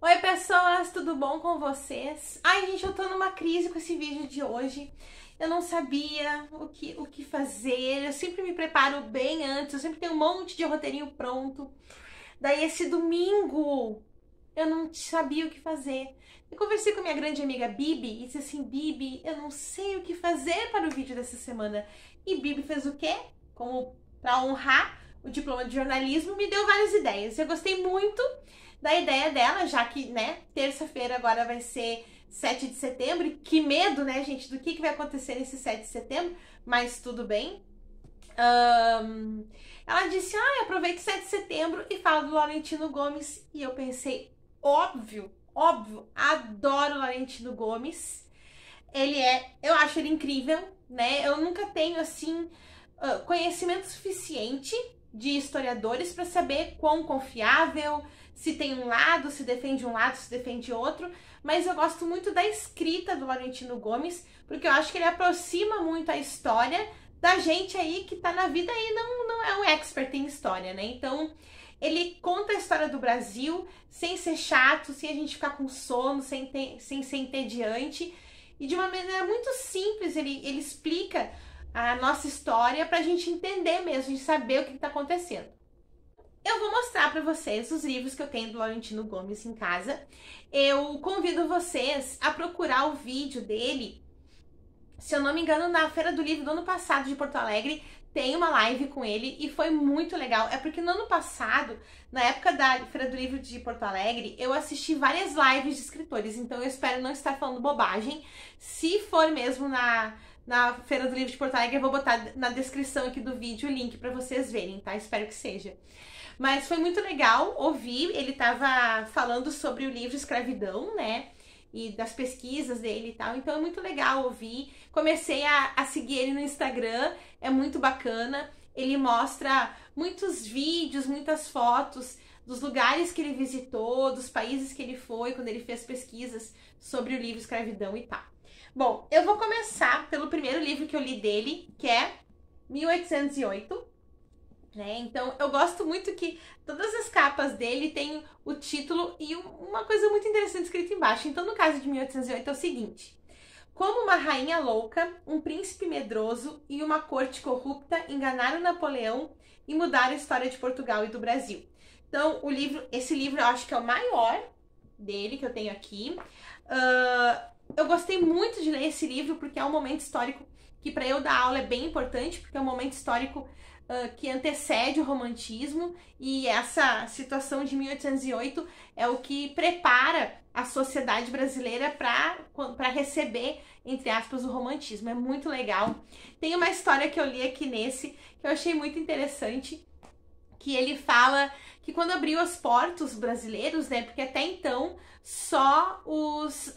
Oi pessoas, tudo bom com vocês? Ai gente, eu tô numa crise com esse vídeo de hoje. Eu não sabia o que fazer, eu sempre me preparo bem antes, eu sempre tenho um monte de roteirinho pronto. Daí esse domingo eu não sabia o que fazer. Eu conversei com a minha grande amiga Bibi e disse assim: Bibi, eu não sei o que fazer para o vídeo dessa semana. E Bibi fez o quê? Como para honrar o diploma de jornalismo, me deu várias ideias. Eu gostei muito da ideia dela, já que, né, terça-feira agora vai ser 7 de setembro. E que medo, né, gente, do que vai acontecer nesse 7 de setembro, mas tudo bem. Ela disse, aproveita o 7 de setembro e fala do Laurentino Gomes. E eu pensei, óbvio, adoro o Laurentino Gomes. Eu acho ele incrível, né? Eu nunca tenho, assim, conhecimento suficiente de historiadores para saber quão confiável, se tem um lado, se defende um lado, se defende outro, mas eu gosto muito da escrita do Laurentino Gomes, porque eu acho que ele aproxima muito a história da gente aí que tá na vida e não é um expert em história, né? Então, ele conta a história do Brasil sem ser chato, sem a gente ficar com sono, sem ser entediante, e de uma maneira muito simples ele explica a nossa história pra gente entender mesmo, a gente saber o que tá acontecendo. Eu vou mostrar para vocês os livros que eu tenho do Laurentino Gomes em casa. Eu convido vocês a procurar o vídeo dele. Se eu não me engano, na Feira do Livro do ano passado de Porto Alegre, tem uma live com ele e foi muito legal. É porque no ano passado, na época da Feira do Livro de Porto Alegre, eu assisti várias lives de escritores, então eu espero não estar falando bobagem. Se for mesmo na Feira do Livro de Porto Alegre, eu vou botar na descrição aqui do vídeo o link para vocês verem, tá? Espero que seja. Mas foi muito legal ouvir, ele tava falando sobre o livro Escravidão, né? E das pesquisas dele e tal, então é muito legal ouvir. Comecei a seguir ele no Instagram, é muito bacana. Ele mostra muitos vídeos, muitas fotos dos lugares que ele visitou, dos países que ele foi, quando ele fez pesquisas sobre o livro Escravidão e tal. Bom, eu vou começar pelo primeiro livro que eu li dele, que é 1808. Né? Então, eu gosto muito que todas as capas dele tem o título e uma coisa muito interessante escrita embaixo. Então, no caso de 1808 é o seguinte: como uma rainha louca, um príncipe medroso e uma corte corrupta enganaram Napoleão e mudaram a história de Portugal e do Brasil. Então, esse livro eu acho que é o maior dele que eu tenho aqui. Eu gostei muito de ler esse livro porque é um momento histórico que para eu dar aula é bem importante, porque é um momento histórico que antecede o romantismo, e essa situação de 1808 é o que prepara a sociedade brasileira para receber, entre aspas, o romantismo. É muito legal. Tem uma história que eu li aqui nesse, que eu achei muito interessante, que ele fala que quando abriu os portos brasileiros, né, porque até então só os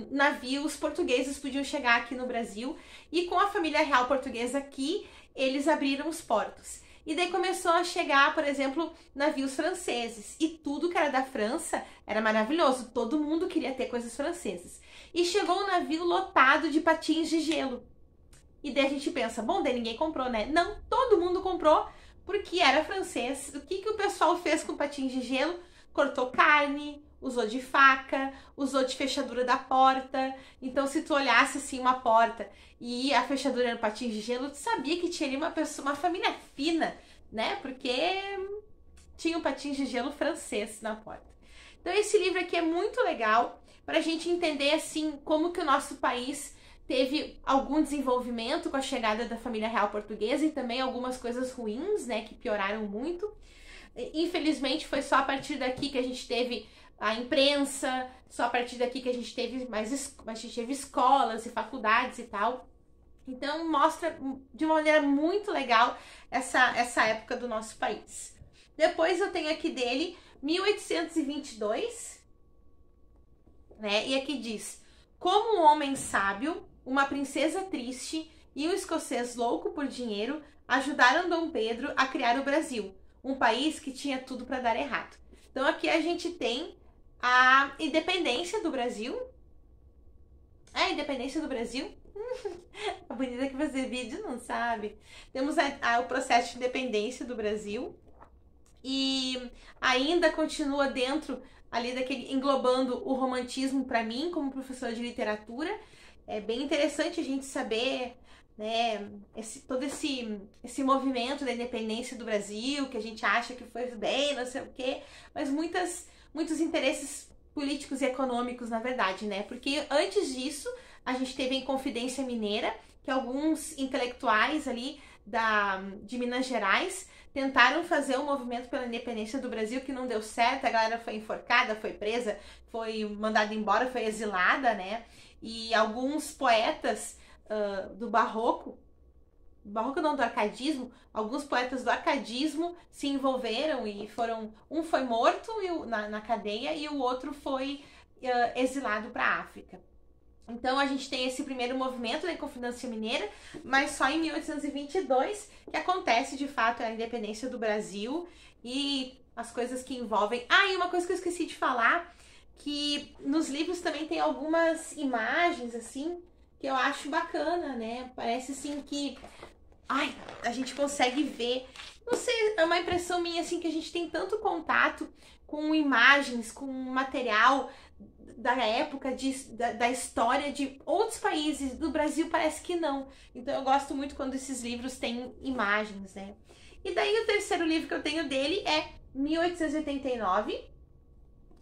navios portugueses podiam chegar aqui no Brasil, e com a família real portuguesa aqui, eles abriram os portos. E daí começou a chegar, por exemplo, navios franceses. E tudo que era da França era maravilhoso. Todo mundo queria ter coisas francesas. E chegou um navio lotado de patins de gelo. E daí a gente pensa, bom, daí ninguém comprou, né? Não, todo mundo comprou porque era francês. O que o pessoal fez com patins de gelo? Cortou carne, usou de faca, usou de fechadura da porta. Então, se tu olhasse assim uma porta e a fechadura era patins de gelo, tu sabia que tinha ali uma família fina, né? Porque tinha um patins de gelo francês na porta. Então, esse livro aqui é muito legal para a gente entender assim como que o nosso país teve algum desenvolvimento com a chegada da família real portuguesa e também algumas coisas ruins, né, que pioraram muito. Infelizmente, foi só a partir daqui que a gente teve a imprensa, só a partir daqui que a gente teve a gente teve escolas e faculdades e tal. Então, mostra de uma maneira muito legal essa época do nosso país. Depois eu tenho aqui dele 1822, né? E aqui diz: como um homem sábio, uma princesa triste e um escocês louco por dinheiro ajudaram Dom Pedro a criar o Brasil, um país que tinha tudo para dar errado. Então aqui a gente tem a independência do Brasil. A independência do Brasil. A bonita que fazer vídeo não sabe. Temos o processo de independência do Brasil. E ainda continua dentro ali daquele englobando o romantismo para mim como professora de literatura. É bem interessante a gente saber, né, todo esse movimento da independência do Brasil, que a gente acha que foi bem, não sei o quê, mas muitos interesses políticos e econômicos, na verdade, né? Porque antes disso, a gente teve a Inconfidência Mineira, que alguns intelectuais ali de Minas Gerais tentaram fazer um movimento pela independência do Brasil, que não deu certo, a galera foi enforcada, foi presa, foi mandada embora, foi exilada, né? E alguns poetas do barroco não, do arcadismo, alguns poetas do arcadismo se envolveram e um foi morto na cadeia e o outro foi exilado para a África. Então a gente tem esse primeiro movimento da Inconfidência Mineira, mas só em 1822 que acontece de fato a independência do Brasil e as coisas que envolvem. E uma coisa que eu esqueci de falar, que nos livros também tem algumas imagens assim que eu acho bacana, né? Parece assim que a gente consegue ver, não sei, é uma impressão minha assim que a gente tem tanto contato com imagens, com material da época, da história de outros países, do Brasil parece que não. Então eu gosto muito quando esses livros têm imagens, né? E daí o terceiro livro que eu tenho dele é 1889.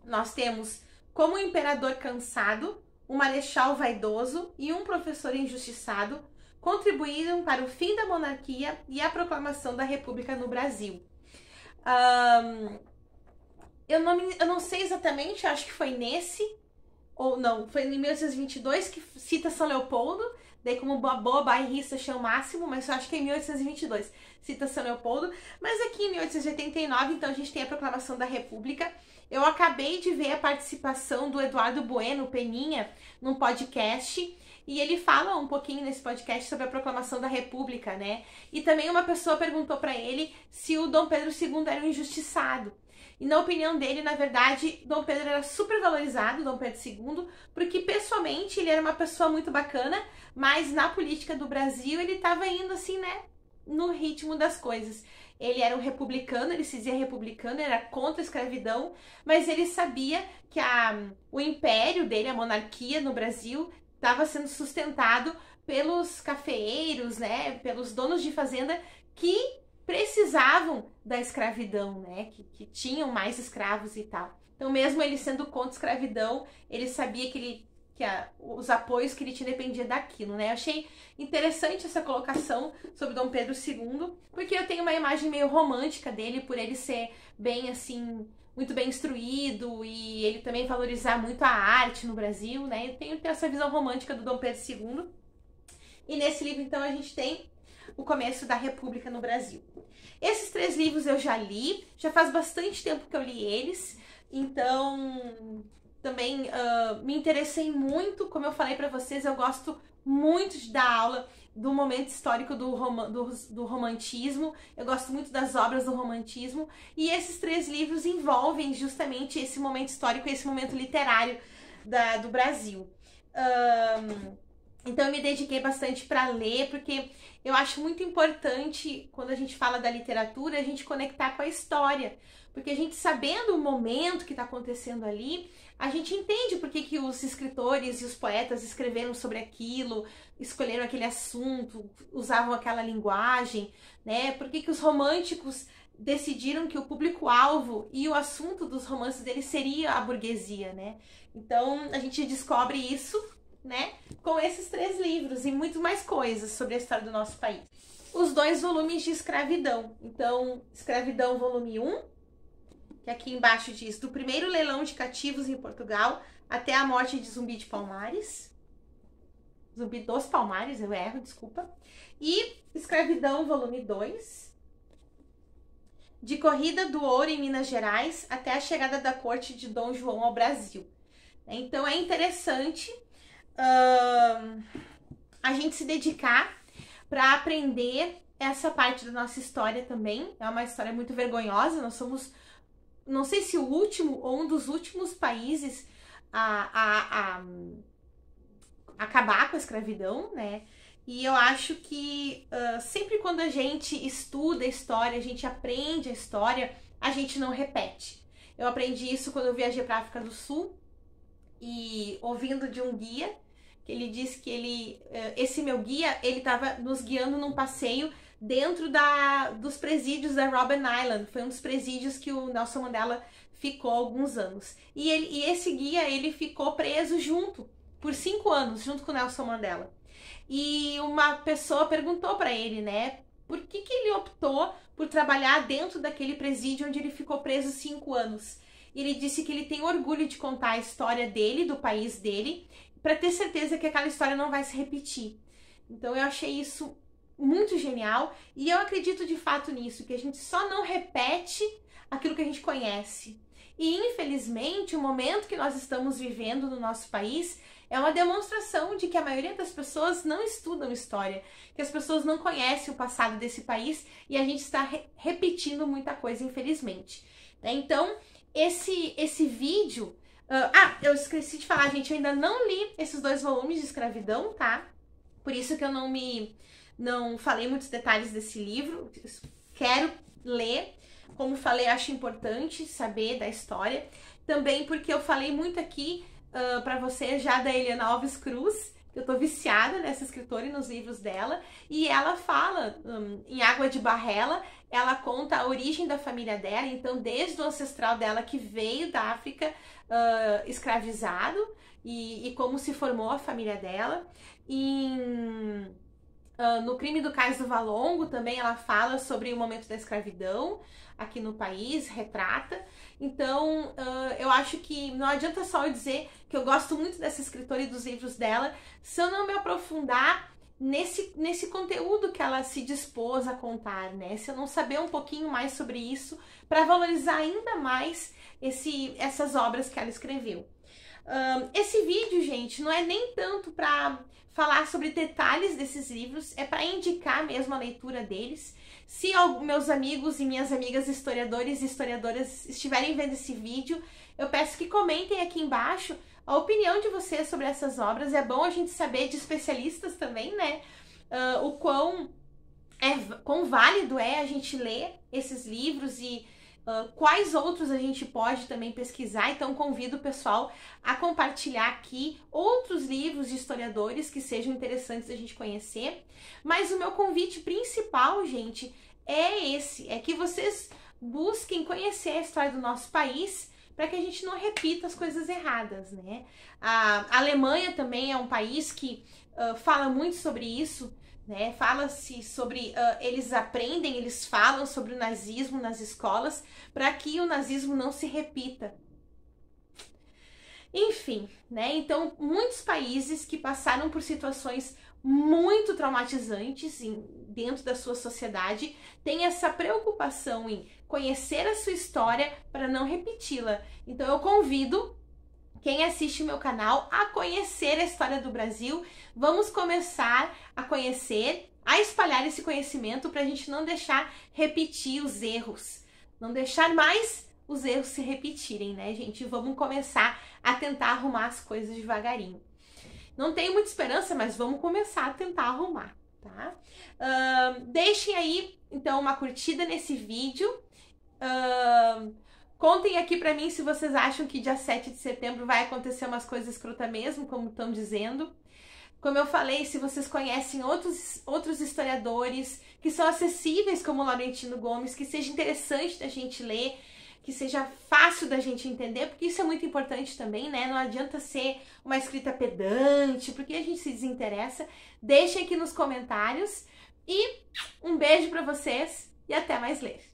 Nós temos Como o Imperador Cansado, um Marechal Vaidoso e um Professor Injustiçado contribuíram para o fim da monarquia e a proclamação da República no Brasil. Eu não sei exatamente, acho que foi nesse, ou não, foi em 1822 que cita São Leopoldo, daí como uma boa bairrista achei o máximo, mas eu acho que é em 1822 cita São Leopoldo, mas aqui em 1889, então a gente tem a proclamação da República. Eu acabei de ver a participação do Eduardo Bueno, Peninha, num podcast, e ele fala um pouquinho nesse podcast sobre a proclamação da República, né? E também uma pessoa perguntou para ele se o Dom Pedro II era um injustiçado. E na opinião dele, na verdade, Dom Pedro era super valorizado, Dom Pedro II, porque pessoalmente ele era uma pessoa muito bacana, mas na política do Brasil ele estava indo assim, né, no ritmo das coisas. Ele era um republicano, ele se dizia republicano, era contra a escravidão, mas ele sabia que o império dele, a monarquia no Brasil, estava sendo sustentado pelos cafeeiros, né, pelos donos de fazenda que precisavam da escravidão, né, que tinham mais escravos e tal. Então, mesmo ele sendo contra a escravidão, ele sabia que os apoios que ele tinha dependia daquilo, né? Eu achei interessante essa colocação sobre Dom Pedro II, porque eu tenho uma imagem meio romântica dele, por ele ser bem, assim, muito bem instruído e ele também valorizar muito a arte no Brasil, né? Eu tenho essa visão romântica do Dom Pedro II. E nesse livro, então, a gente tem o começo da República no Brasil. Esses 3 livros eu já li, já faz bastante tempo que eu li eles, então também me interessei muito, como eu falei para vocês, eu gosto muito de dar aula do momento histórico do romantismo, eu gosto muito das obras do romantismo, e esses 3 livros envolvem justamente esse momento histórico e esse momento literário do Brasil. Então eu me dediquei bastante para ler, porque eu acho muito importante, quando a gente fala da literatura, a gente conectar com a história. Porque a gente sabendo o momento que está acontecendo ali, a gente entende por que os escritores e os poetas escreveram sobre aquilo, escolheram aquele assunto, usavam aquela linguagem, né? Por que os românticos decidiram que o público-alvo e o assunto dos romances deles seria a burguesia, né? Então a gente descobre isso, né, com esses 3 livros e muito mais coisas sobre a história do nosso país. Os 2 volumes de escravidão. Então, Escravidão, volume 1, que aqui embaixo diz do primeiro leilão de cativos em Portugal até a morte de Zumbi de Palmares. Zumbi dos Palmares, eu erro, desculpa. E Escravidão, volume 2, de Corrida do Ouro em Minas Gerais até a chegada da corte de Dom João ao Brasil. Então é interessante a gente se dedicar para aprender essa parte da nossa história também. É uma história muito vergonhosa. Nós somos, não sei se o último ou um dos últimos países a acabar com a escravidão, né? E eu acho que sempre quando a gente estuda a história, a gente aprende a história, a gente não repete. Eu aprendi isso quando eu viajei para a África do Sul e ouvindo de um guia, que ele disse que esse meu guia, ele estava nos guiando num passeio dentro dos presídios da Robben Island. Foi um dos presídios que o Nelson Mandela ficou há alguns anos. E esse guia, ele ficou preso por 5 anos, junto com o Nelson Mandela. E uma pessoa perguntou para ele, né, por que ele optou por trabalhar dentro daquele presídio onde ele ficou preso 5 anos. E ele disse que ele tem orgulho de contar a história dele, do país dele, para ter certeza que aquela história não vai se repetir. Então eu achei isso muito genial e eu acredito de fato nisso, que a gente só não repete aquilo que a gente conhece. E infelizmente o momento que nós estamos vivendo no nosso país é uma demonstração de que a maioria das pessoas não estudam história, que as pessoas não conhecem o passado desse país e a gente está repetindo muita coisa, infelizmente. Então, esse vídeo... eu esqueci de falar, gente, eu ainda não li esses 2 volumes de escravidão, tá? Por isso que eu não falei muitos detalhes desse livro. Quero ler. Como falei, acho importante saber da história. Também porque eu falei muito aqui para vocês já da Eliana Alves Cruz. Eu tô viciada nessa escritora e nos livros dela. E ela fala, em Água de Barrela, ela conta a origem da família dela. Então, desde o ancestral dela que veio da África escravizado e como se formou a família dela. No Crime do Cais do Valongo também ela fala sobre o momento da escravidão aqui no país, retrata. Então, eu acho que não adianta só eu dizer que eu gosto muito dessa escritora e dos livros dela, se eu não me aprofundar nesse conteúdo que ela se dispôs a contar, né? Se eu não saber um pouquinho mais sobre isso, para valorizar ainda mais essas obras que ela escreveu. Esse vídeo, gente, não é nem tanto para falar sobre detalhes desses livros, é para indicar mesmo a leitura deles. Se meus amigos e minhas amigas historiadores e historiadoras estiverem vendo esse vídeo, eu peço que comentem aqui embaixo a opinião de vocês sobre essas obras. É bom a gente saber de especialistas também, né? O quão válido é a gente ler esses livros e quais outros a gente pode também pesquisar. Então convido o pessoal a compartilhar aqui outros livros de historiadores que sejam interessantes a gente conhecer. Mas o meu convite principal, gente, é que vocês busquem conhecer a história do nosso país para que a gente não repita as coisas erradas, né? A Alemanha também é um país que fala muito sobre isso, né? Fala-se sobre, eles falam sobre o nazismo nas escolas para que o nazismo não se repita. Enfim, né? Então, muitos países que passaram por situações muito traumatizantes dentro da sua sociedade têm essa preocupação em conhecer a sua história para não repeti-la. Então, eu convido quem assiste o meu canal a conhecer a história do Brasil. Vamos começar a conhecer, a espalhar esse conhecimento para a gente não deixar repetir os erros, não deixar mais os erros se repetirem, né, gente? Vamos começar a tentar arrumar as coisas devagarinho. Não tenho muita esperança, mas vamos começar a tentar arrumar, tá? Deixem aí, então, uma curtida nesse vídeo. Contem aqui pra mim se vocês acham que dia 7 de setembro vai acontecer umas coisas escrotas mesmo, como estão dizendo. Como eu falei, se vocês conhecem outros historiadores que são acessíveis, como Laurentino Gomes, que seja interessante da gente ler, que seja fácil da gente entender, porque isso é muito importante também, né? Não adianta ser uma escrita pedante, porque a gente se desinteressa. Deixem aqui nos comentários e um beijo pra vocês e até mais ler.